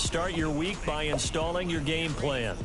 Start your week by installing your game plan.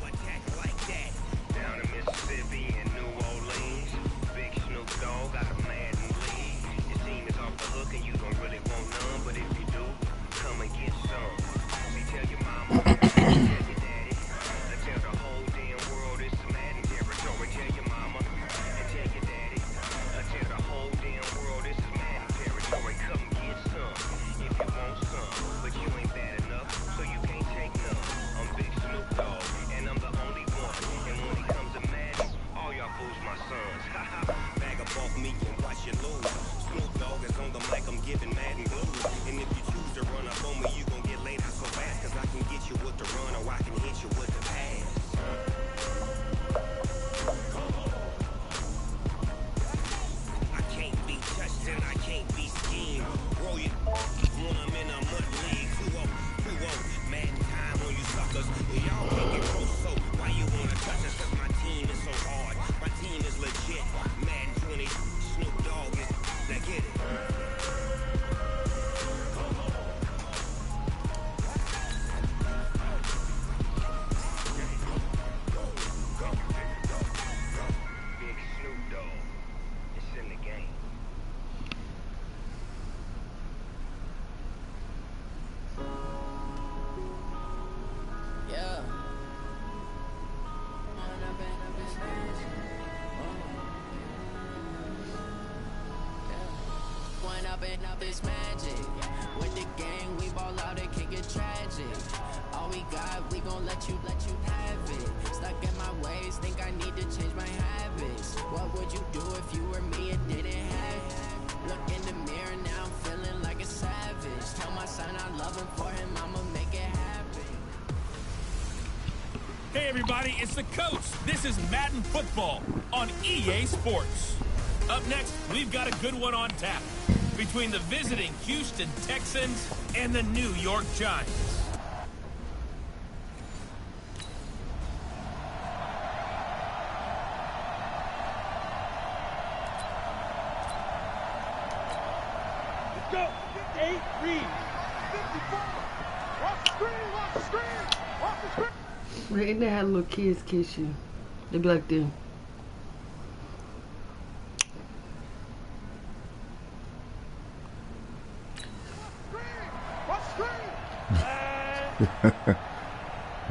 Up this magic with the gang, we ball out, it can get tragic. All we got, we gon' let you have it. Stuck in my ways, think I need to change my habits. What would you do if you were me and didn't have it? Look in the mirror now, I'm feeling like a savage. Tell my son I love him, for him I'ma make it happen. Hey everybody, it's the coach. This is Madden Football on EA Sports. Up next, we've got a good one on tap between the visiting Houston Texans and the New York Giants. Let's go. 8 reads. 54. Watch the screen. Watch the screen. Watch the screen. Right, they had little kids kiss you. They be like them.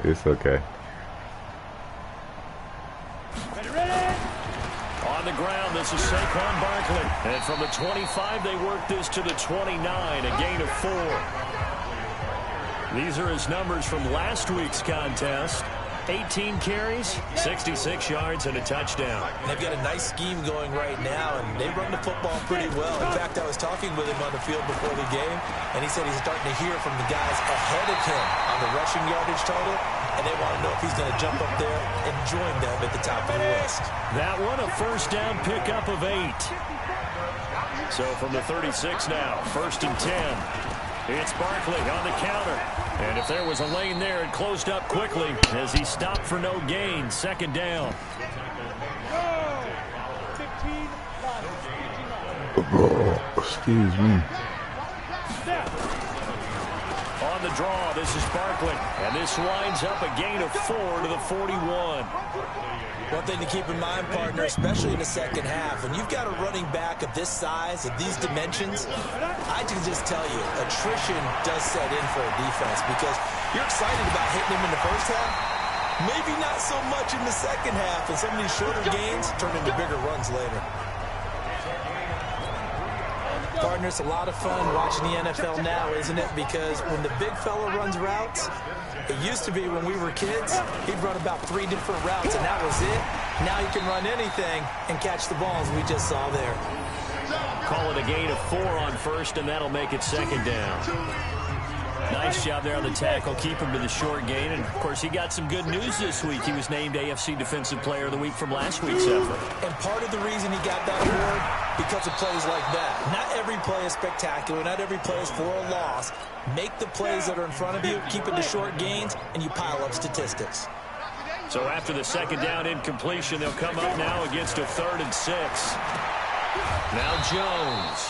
It's okay. On the ground, this This is Saquon Barkley. And from the 25, they work this to the 29, a gain of 4. These are his numbers from last week's contest. 18 carries, 66 yards, and a touchdown. They've got a nice scheme going right now, and they run the football pretty well. In fact, I was talking with him on the field before the game, and he said he's starting to hear from the guys ahead of him on the rushing yardage total, and they want to know if he's going to jump up there and join them at the top of the list. That one, a first down pickup of 8. So from the 36 now, 1st and 10. It's Barkley on the counter. And if there was a lane there, it closed up quickly as he stopped for no gain. 2nd down. Excuse me. On the draw, this is Barkley. And this winds up a gain of 4 to the 41. One thing to keep in mind, partner, especially in the second half, when you've got a running back of this size, of these dimensions, I can just tell you, attrition does set in for a defense because you're excited about hitting him in the first half, maybe not so much in the second half, and some of these shorter gains turn into bigger runs later. Partner, it's a lot of fun watching the NFL now, isn't it? Because when the big fella runs routes, it used to be when we were kids, he'd run about 3 different routes, and that was it. Now he can run anything and catch the balls we just saw there. Call it a gain of 4 on 1st, and that'll make it 2nd down. Nice job there on the tackle. Keep him to the short gain. And, of course, he got some good news this week. He was named AFC Defensive Player of the Week from last week's effort. And part of the reason he got that award, because of plays like that. Not every play is spectacular. Not every play is for a loss. Make the plays that are in front of you, keep it to short gains, and you pile up statistics. So after the 2nd down incompletion, they'll come up now against a 3rd and 6. Now Jones.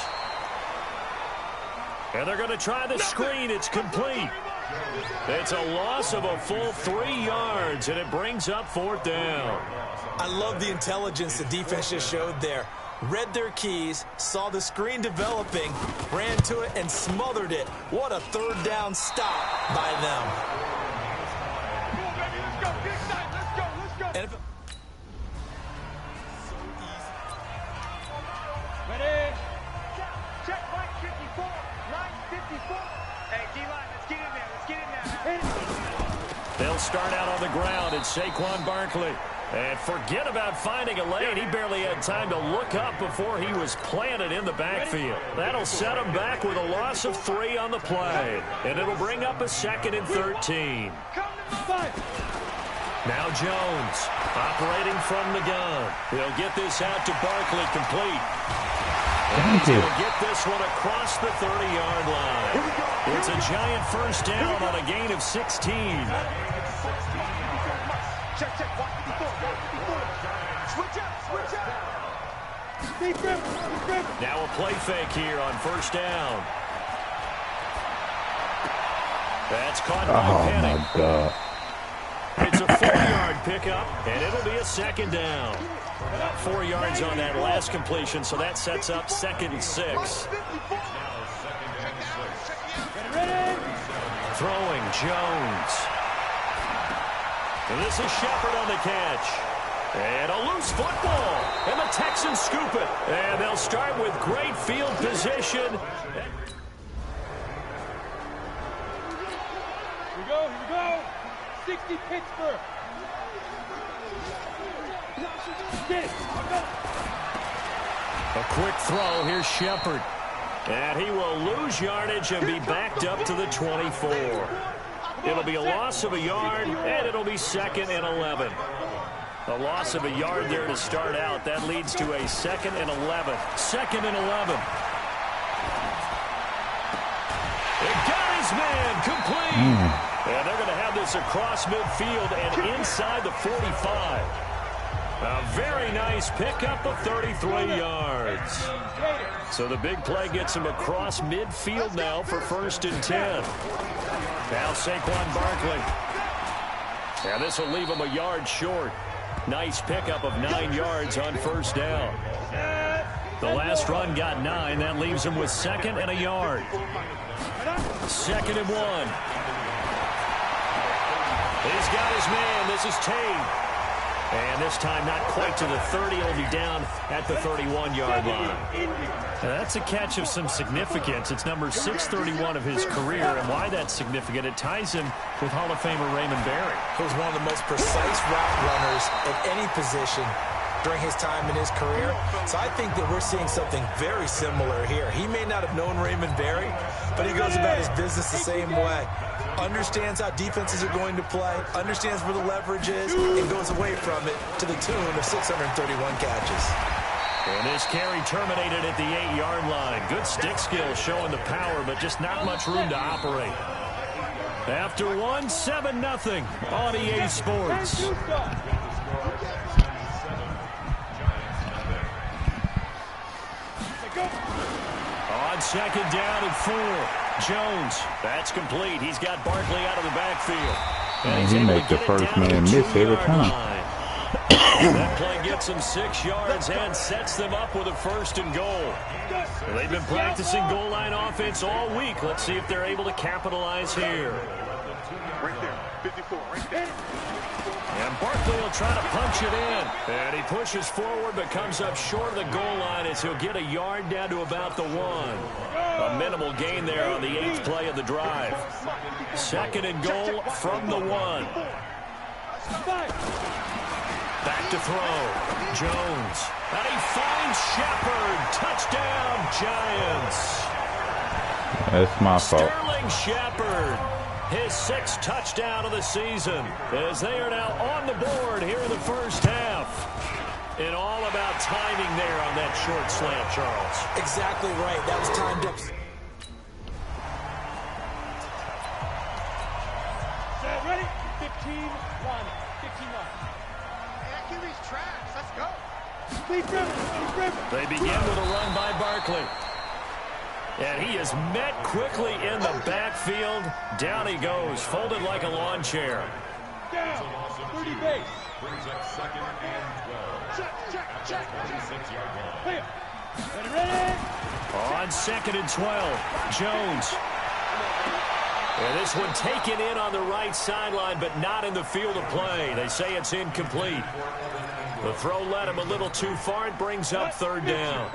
And they're going to try the screen. It's complete. It's a loss of a full 3 yards, and it brings up 4th down. I love the intelligence the defense just showed there. Read their keys, saw the screen developing, ran to it, and smothered it. What a 3rd down stop by them. And if Ready? Check, Mike 54. Line 54. Hey, D-line, let's get in there. Let's get in there. They'll start out on the ground. It's Saquon Barkley. And forget about finding a lane. He barely had time to look up before he was planted in the backfield. That'll set him back with a loss of 3 on the play. And it'll bring up a 2nd and 13. Now Jones operating from the gun. He'll get this out to Barkley complete. And he'll get this one across the 30-yard line. It's a giant first down on a gain of 16. Check, 154, 154. Switch out. Now a play fake here on 1st down. That's caught by Penning. My God. It's a 4-yard pickup, and it'll be a 2nd down. About 4 yards on that last completion, so that sets up 2nd and 6. Throwing Jones. And this is Shepard on the catch. And a loose football. And the Texans scoop it. And they'll start with great field position. Here we go. 60 Pittsburgh. A quick throw. Here's Shepard. And he will lose yardage and be backed up to the 24. It'll be a loss of a yard, and it'll be 2nd and 11. A loss of a yard there to start out. That leads to a 2nd and 11. 2nd and 11. It got his man complete. And they're going to have this across midfield and inside the 45. A very nice pickup of 33 yards. So the big play gets him across midfield now for 1st and 10. Now Saquon Barkley. And this will leave him a yard short. Nice pickup of 9 yards on 1st down. The last run got 9. That leaves him with 2nd and a yard. 2nd and 1. He's got his man. This is Tate. And this time not quite to the 30. He'll be down at the 31-yard line. That's a catch of some significance. It's number 631 of his career. And why that's significant, it ties him with Hall of Famer Raymond Berry. He was one of the most precise route runners at any position during his time in his career. So I think that we're seeing something very similar here. He may not have known Raymond Berry, but he goes about his business the same way. Understands how defenses are going to play, understands where the leverage is, and goes away from it to the tune of 631 catches. And this carry terminated at the 8-yard line. Good stick skill showing the power, but just not much room to operate. After one, 7-0 on EA Sports. On second down and 4. Jones, that's complete. He's got Barkley out of the backfield. And he makes the first man miss every time. That play gets them 6 yards and sets them up with a 1st and goal. They've been practicing goal line offense all week. Let's see if they're able to capitalize here. Right there, 54, right there. And Barkley will try to punch it in. And he pushes forward but comes up short of the goal line as he'll get a yard down to about the 1. A minimal gain there on the 8th play of the drive. 2nd and goal from the 1. Back to throw. Jones. And he finds Shepard. Touchdown, Giants. That's my fault. Sterling Shepard. His 6th touchdown of the season as they are now on the board here in the first half. And all about timing there on that short slant, Charles. Exactly right. That was timed up. Ready? 15-1. 15-1. QB's trash. Let's go. Leaf River. They begin with a run by Barkley. And he is met quickly in the backfield. Down he goes, folded like a lawn chair. Down. 30 base. Brings up 2nd and 12. Check. 26-yard line. Ready? On 2nd and 12, Jones. And this one taken in on the right sideline, but not in the field of play. They say it's incomplete. The throw led him a little too far. It brings up 3rd down.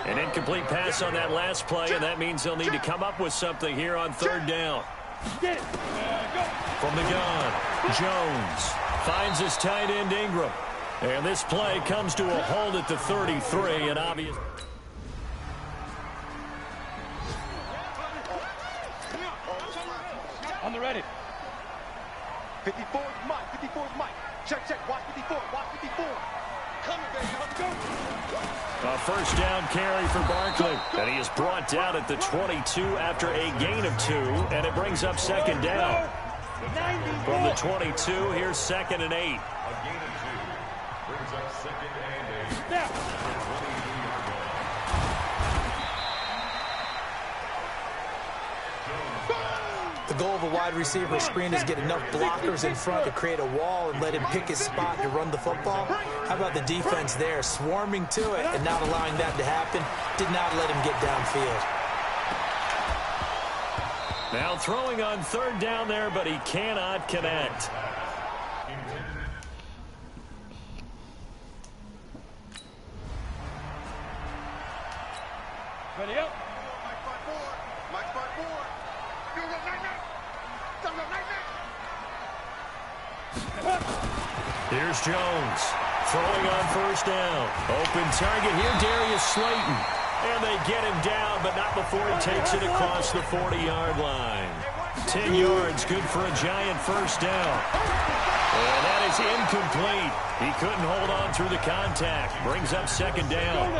An incomplete pass on that last play, and that means they'll need to come up with something here on 3rd down. From the gun, Jones finds his tight end Ingram. And this play comes to a halt at the 33, and obvious. On the ready. 54 is Mike. 54 is Mike. Check. Watch 54. Watch 54. Coming, baby. Let's go. A 1st down carry for Barkley. And he is brought down at the 22 after a gain of 2. And it brings up 2nd down. From the 22, here's 2nd and 8. A gain of 2. Brings up 2nd and 8. Now. The goal of a wide receiver screen is get enough blockers in front to create a wall and let him pick his spot to run the football. How about the defense there, swarming to it and not allowing that to happen? Did not let him get downfield. Now throwing on 3rd down there, but he cannot connect. Ready up. Mike by 4. Here's Jones throwing on 1st down. Open target here, Darius Slayton. And they get him down, but not before he takes it across the 40-yard line. 10 yards, good for a Giant 1st down. And that is incomplete. He couldn't hold on through the contact. Brings up 2nd down.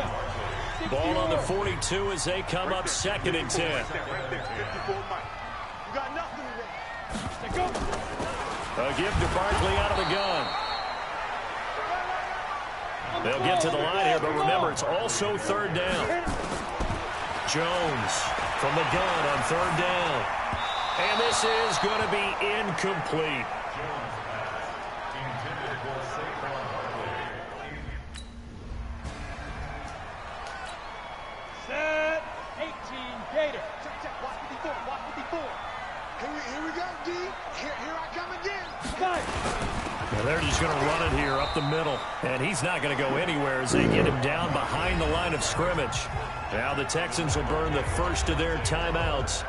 Ball on the 42 as they come up 2nd and 10. A give to Barkley out of the gun. They'll get to the line here, but remember, it's also 3rd down. Jones from the gun on 3rd down. And this is going to be incomplete. Set. 18, Gator. Check. Watch 54. Watch 54. Here we go, D. Here I come again. Five. And they're just going to run it here up the middle. And he's not going to go anywhere as they get him down behind the line of scrimmage. Now the Texans will burn the first of their timeouts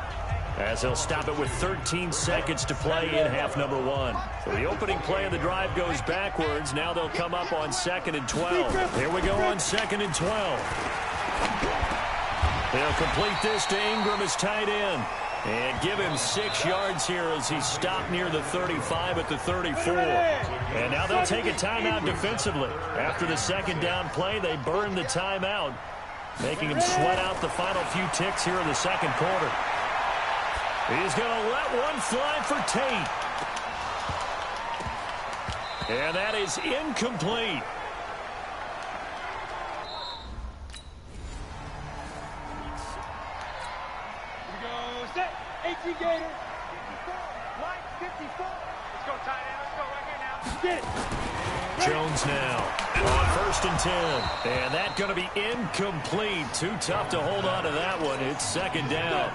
as they'll stop it with 13 seconds to play in half number 1. So the opening play of the drive goes backwards. Now they'll come up on 2nd and 12. Here we go on 2nd and 12. They'll complete this to Ingram as tight end. And give him 6 yards here as he's stopped near the 35 at the 34. And now they'll take a timeout defensively. After the second down play, they burn the timeout, making him sweat out the final few ticks here in the second quarter. He's going to let one fly for Tate. And that is incomplete. Gator. 54. Line 54. Let's go, tight end. Let's go right here now. Get it. Jones now on 1st and 10. And that's going to be incomplete. Too tough to hold on to that one. It's 2nd down.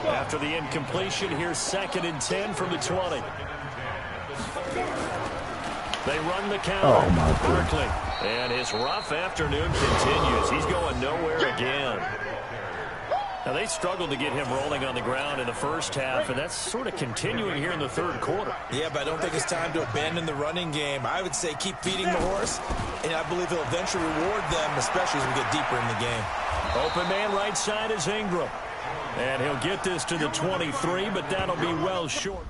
After the incompletion, here's 2nd and 10 from the 20. They run the counter. Barkley. And his rough afternoon continues. He's going nowhere again. Now, they struggled to get him rolling on the ground in the first half, and that's sort of continuing here in the third quarter. Yeah, but I don't think it's time to abandon the running game. I would say keep feeding the horse, and I believe he'll eventually reward them, especially as we get deeper in the game. Open man right side is Ingram. And he'll get this to the 23, but that'll be well short.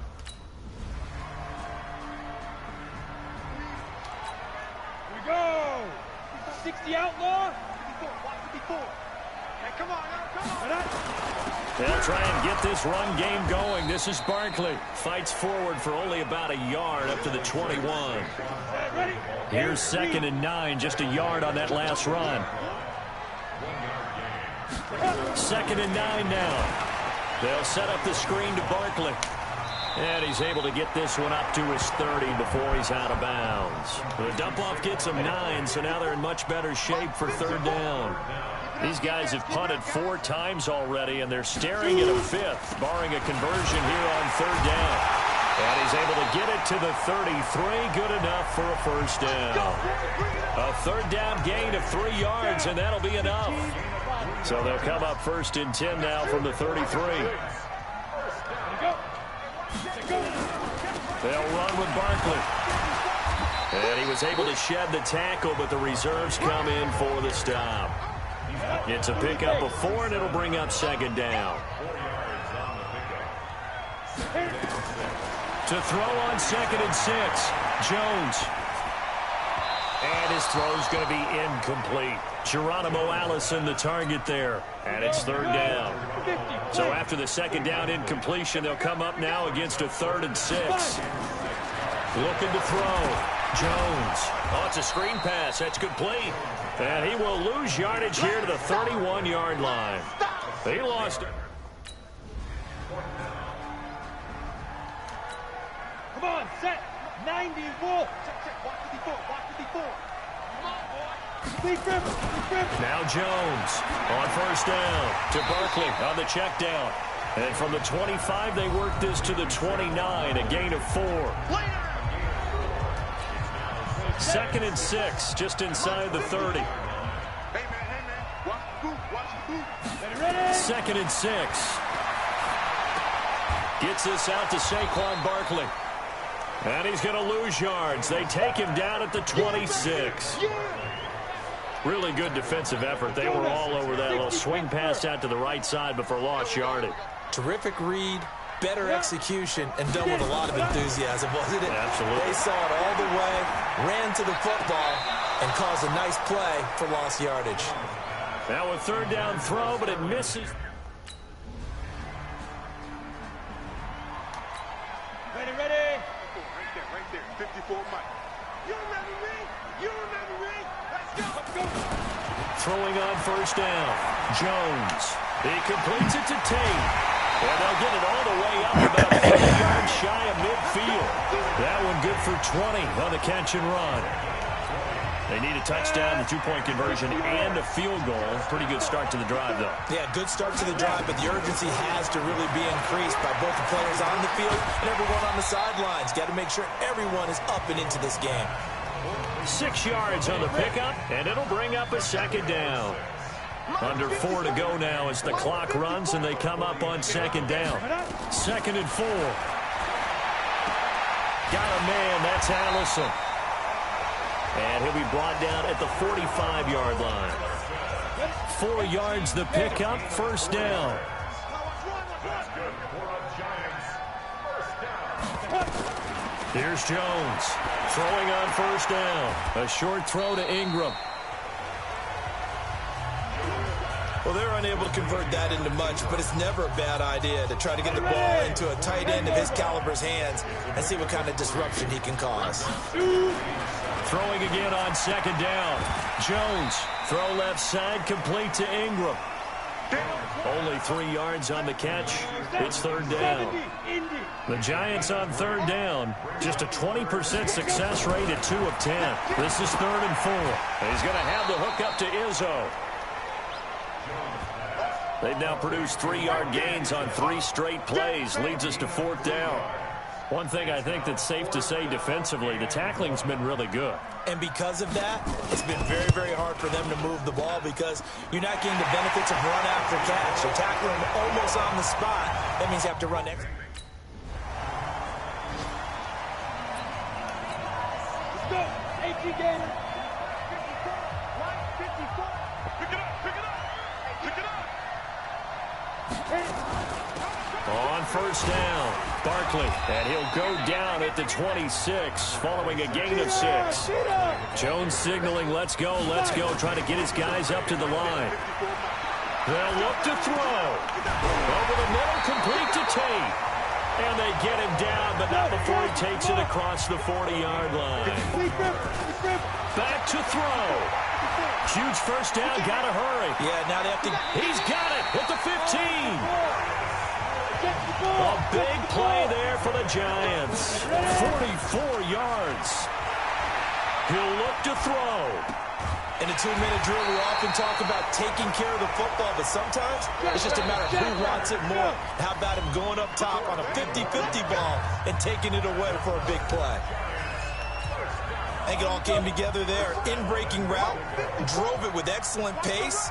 Here we go. 60 outlaw. 54. Come on, come on. They'll try and get this run game going. This is Barkley. Fights forward for only about a yard up to the 21. Here's 2nd and 9, just a yard on that last run. 2nd and 9 now. They'll set up the screen to Barkley. And he's able to get this one up to his 30 before he's out of bounds. The dump-off gets him 9, so now they're in much better shape for 3rd down. These guys have punted 4 times already, and they're staring at a 5th, barring a conversion here on 3rd down. And he's able to get it to the 33, good enough for a 1st down. A 3rd down gain of 3 yards, and that'll be enough. So they'll come up 1st and 10 now from the 33. They'll run with Barkley. And he was able to shed the tackle, but the reserves come in for the stop. It's a pickup of 4, and it'll bring up 2nd down. To throw on 2nd and 6, Jones. And his throw's going to be incomplete. Geronimo Allison the target there. And it's 3rd down. So after the 2nd down incompletion, they'll come up now against a 3rd and 6. Looking to throw. Jones. Oh, it's a screen pass. That's complete. And he will lose yardage here to the 31-yard line. He lost it. Come on, set. 90 Wolf. Check. Watch 54. Come on, boy. Now Jones on 1st down to Barkley on the check down. And from the 25, they work this to the 29, a gain of 4. 2nd and 6, just inside the 30. Hey, man. Watch the boot. 2nd and 6. Gets this out to Saquon Barkley. And he's going to lose yards. They take him down at the 26. Really good defensive effort. They were all over that little swing pass out to the right side before lost yardage. Terrific read, better execution, and done with a lot of enthusiasm, wasn't it? Absolutely. They saw it all the way, ran to the football, and caused a nice play for lost yardage. Now a 3rd down throw, but it misses. Ready. Right there. 54 Mike. You remember me? Let's go. Throwing on 1st down. Jones. He completes it to Tate. And they'll get it all the way up about 30 yards shy of midfield. That one good for 20 on the catch and run. They need a touchdown, a two-point conversion, and a field goal. Pretty good start to the drive, though. Yeah, good start to the drive, but the urgency has to really be increased by both the players on the field and everyone on the sidelines. Got to make sure everyone is up and into this game. 6 yards on the pickup, and it'll bring up a second down. Under 4 to go now as the clock runs, and they come up on second down. 2nd and 4. Got a man, that's Allison. And he'll be brought down at the 45-yard line. 4 yards the pickup, first down. Here's Jones, throwing on first down. A short throw to Ingram. Well, they're unable to convert that into much, but it's never a bad idea to try to get the ball into a tight end of his caliber's hands and see what kind of disruption he can cause. Throwing again on second down. Jones, throw left side, complete to Ingram. Only 3 yards on the catch. It's third down. The Giants on third down. Just a 20% success rate at 2 of 10. This is 3rd and 4. He's going to have the hook up to Izzo. They've now produced 3-yard gains on 3 straight plays. Leads us to 4th down. One thing I think that's safe to say defensively, the tackling's been really good. And because of that, it's been very, very hard for them to move the ball because you're not getting the benefits of run after catch. You're tackling almost on the spot. That means you have to run extra. Let's go. 18 Gators. 54. Pick it up. Pick it up. Pick it up. On first down, Barkley, and he'll go down at the 26, following a gain of 6. Jones signaling, let's go, trying to get his guys up to the line. They'll look to throw. Over the middle, complete to Tate. And they get him down, but not before he takes it across the 40-yard line. Back to throw. Huge first down, gotta hurry. Yeah, now they have to... He's got it at the 15. A big play there for the Giants. 44 yards. He'll look to throw. In a 2-minute drill, we often talk about taking care of the football, but sometimes it's just a matter of who wants it more. How about him going up top on a 50-50 ball and taking it away for a big play? I think it all came together there. In-breaking route, drove it with excellent pace.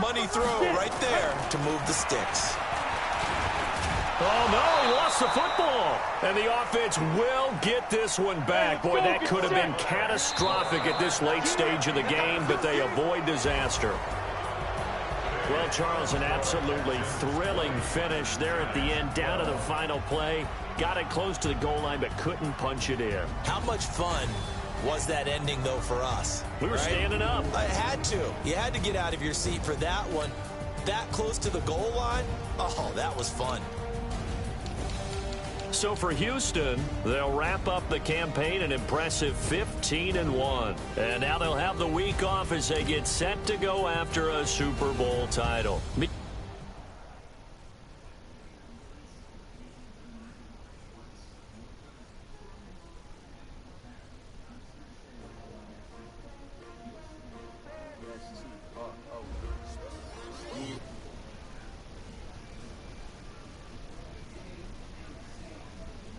Money throw right there to move the sticks. Oh, no, he lost the football. And the offense will get this one back. Boy, that could have been catastrophic at this late stage of the game, but they avoid disaster. Well, Charles, an absolutely thrilling finish there at the end, down to the final play. Got it close to the goal line, but couldn't punch it in. How much fun was that ending, though, for us? We were standing up. I had to. You had to get out of your seat for that one. That close to the goal line? Oh, that was fun. So for Houston, they'll wrap up the campaign an impressive 15-1. And now they'll have the week off as they get set to go after a Super Bowl title.